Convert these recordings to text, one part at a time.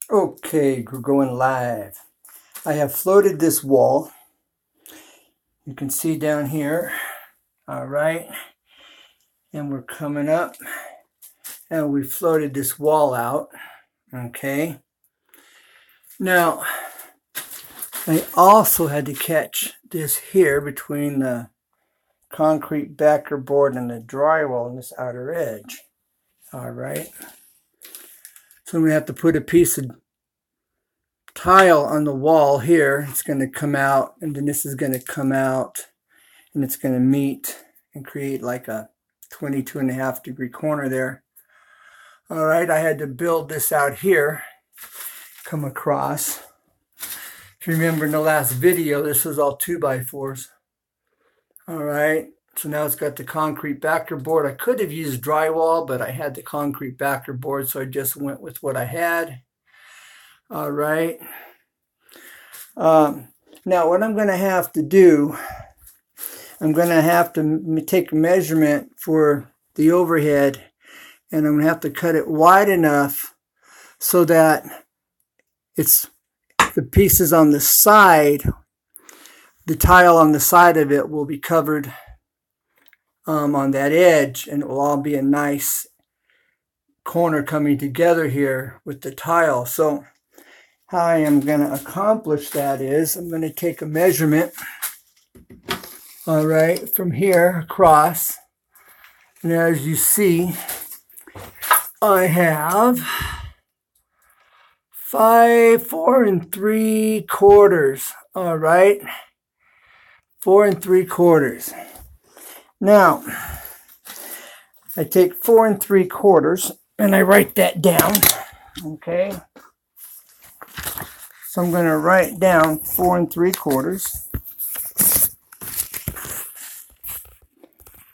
Okay, we're going live. I have floated this wall. You can see down here. All right. And we're coming up. And we floated this wall out. Okay. Now, I also had to catch this here between the concrete backer board and the drywall on this outer edge. All right. So I'm going to have to put a piece of tile on the wall here. It's going to come out, and then this is going to come out, and it's going to meet and create like a 22.5-degree corner there. All right, I had to build this out here, come across. If you remember in the last video, this was all 2x4s. All right, so now it's got the concrete backer board. I could have used drywall, but I had the concrete backer board, so I just went with what I had. All right. Now what I'm going to have to do, I'm going to have to take a measurement for the overhead, and I'm going to have to cut it wide enough so that it's the pieces on the side, the tile on the side of it will be covered on that edge, and it will all be a nice corner coming together here with the tile. So how I am going to accomplish that is I'm going to take a measurement, all right, from here across. And as you see, I have 4 3/4. All right, 4 3/4. Now, I take 4 3/4 and I write that down. Okay. So I'm going to write down 4 3/4.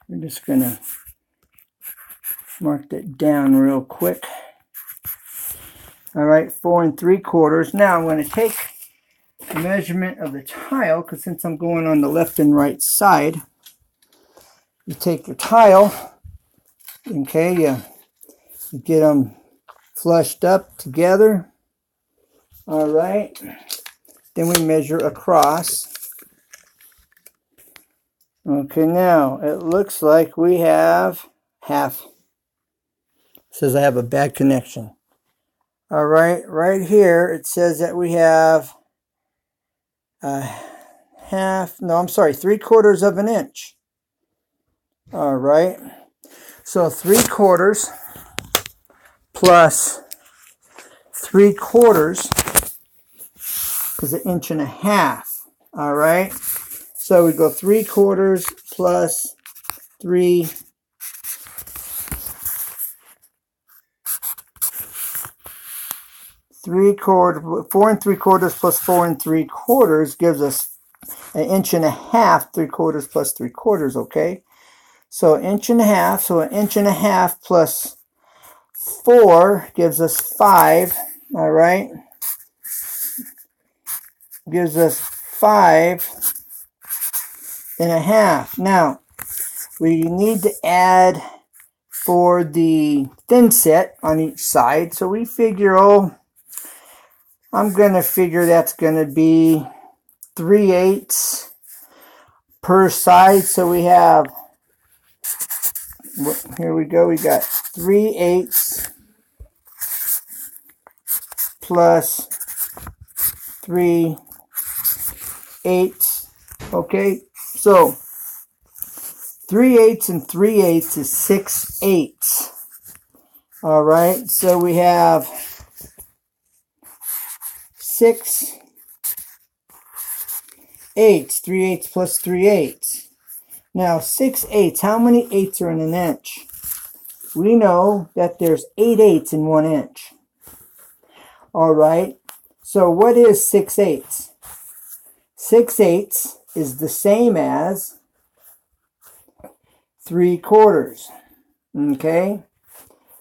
I'm just going to mark that down real quick. All right, 4 3/4. Now I'm going to take the measurement of the tile, because since I'm going on the left and right side, you take your tile, okay, you get them flushed up together. All right, then we measure across. Okay, now it looks like we have half. It says I have a bad connection. All right, right here it says that we have half, no, I'm sorry, 3/4 of an inch. All right, so 3/4 plus 3/4 is 1.5 inches. All right, so we go 3/4 plus 3. 4 3/4 plus 4 3/4 gives us 1.5 inches, 3/4 plus 3/4, okay? So 1.5 inches, so 1.5 inches plus 4 gives us 5, all right? Gives us 5.5. Now, we need to add for the thin set on each side, so we figure, I'm going to figure that's going to be 3/8 per side. So we have, here we go, we got 3/8 plus 3/8. Okay, so 3/8 and 3/8 is 6/8. All right, so we have 6/8, 3/8 plus 3/8. Now 6/8, how many 8s are in an inch? We know that there's 8 8s in 1 inch. All right, so what is 6/8? 6/8 is the same as 3/4. Okay,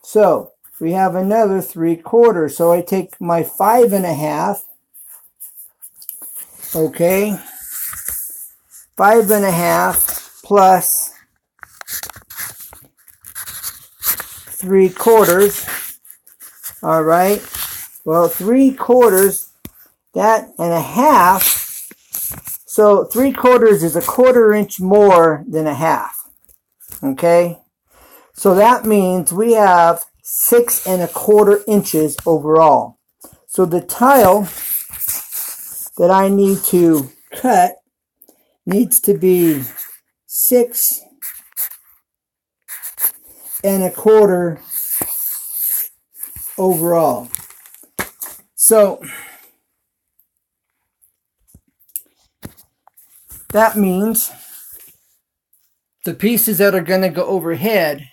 so we have another 3/4. So I take my 5.5. Okay, 5.5 plus 3/4. All right, Well, 3/4, that and a half. So 3/4 is a 1/4 inch more than a half. Okay? So that means we have 6 1/4 inches overall. So the tile that I need to cut needs to be 6 1/4 overall. So that means the pieces that are going to go overhead,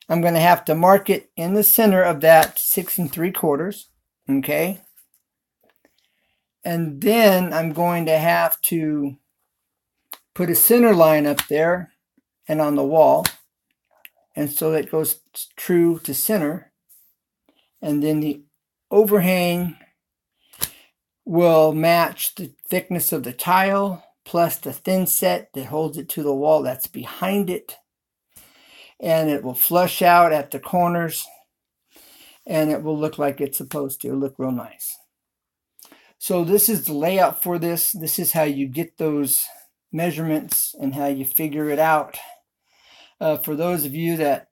I'm going to have to mark it in the center of that 6 3/4. Okay. And then I'm going to have to put a center line up there and on the wall. And so that goes true to center. And then the overhang will match the thickness of the tile plus the thin set that holds it to the wall that's behind it. And it will flush out at the corners and it will look like it's supposed to. It'll look real nice. So this is the layout for this. This is how you get those measurements and how you figure it out. For those of you that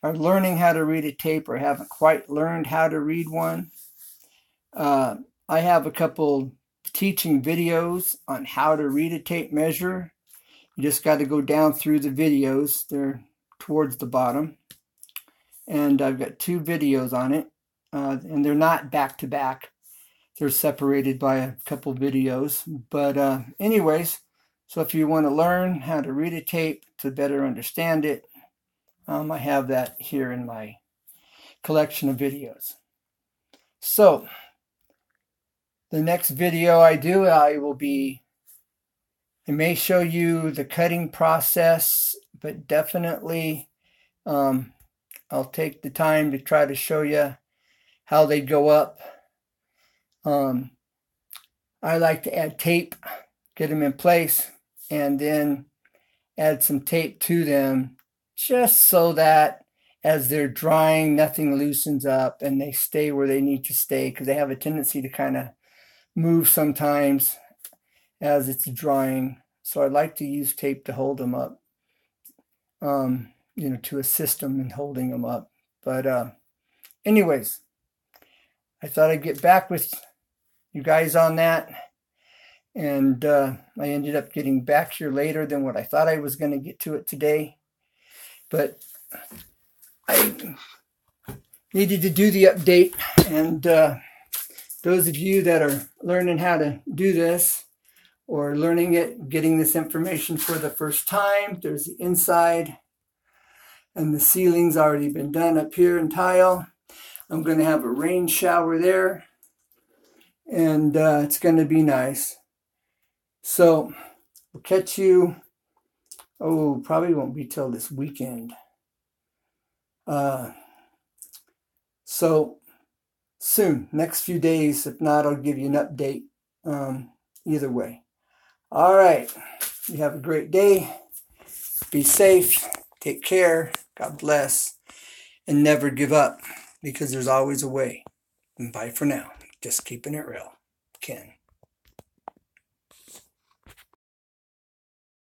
are learning how to read a tape or haven't quite learned how to read one, I have a couple teaching videos on how to read a tape measure. You just got to go down through the videos. They're towards the bottom. And I've got 2 videos on it. And they're not back to back. They're separated by a couple videos. But anyways, so if you want to learn how to read a tape to better understand it, I have that here in my collection of videos. So the next video I do, I may show you the cutting process, but definitely I'll take the time to try to show you how they go up. I like to add tape, get them in place, and then add some tape to them just so that as they're drying, nothing loosens up and they stay where they need to stay, because they have a tendency to kind of move sometimes as it's drying. So I like to use tape to hold them up, to assist them in holding them up. But anyways, I thought I'd get back with you guys on that. And I ended up getting back here later than what I thought I was going to get to it today. But I needed to do the update. And those of you that are learning how to do this or learning it, getting this information for the first time, there's the inside. And the ceiling's already been done up here in tile. I'm going to have a rain shower there. And it's going to be nice. So we'll catch you, probably won't be till this weekend. So soon, next few days. If not, I'll give you an update either way. All right. You have a great day. Be safe. Take care. God bless. And never give up, because there's always a way. And bye for now. Just keeping it real. Ken.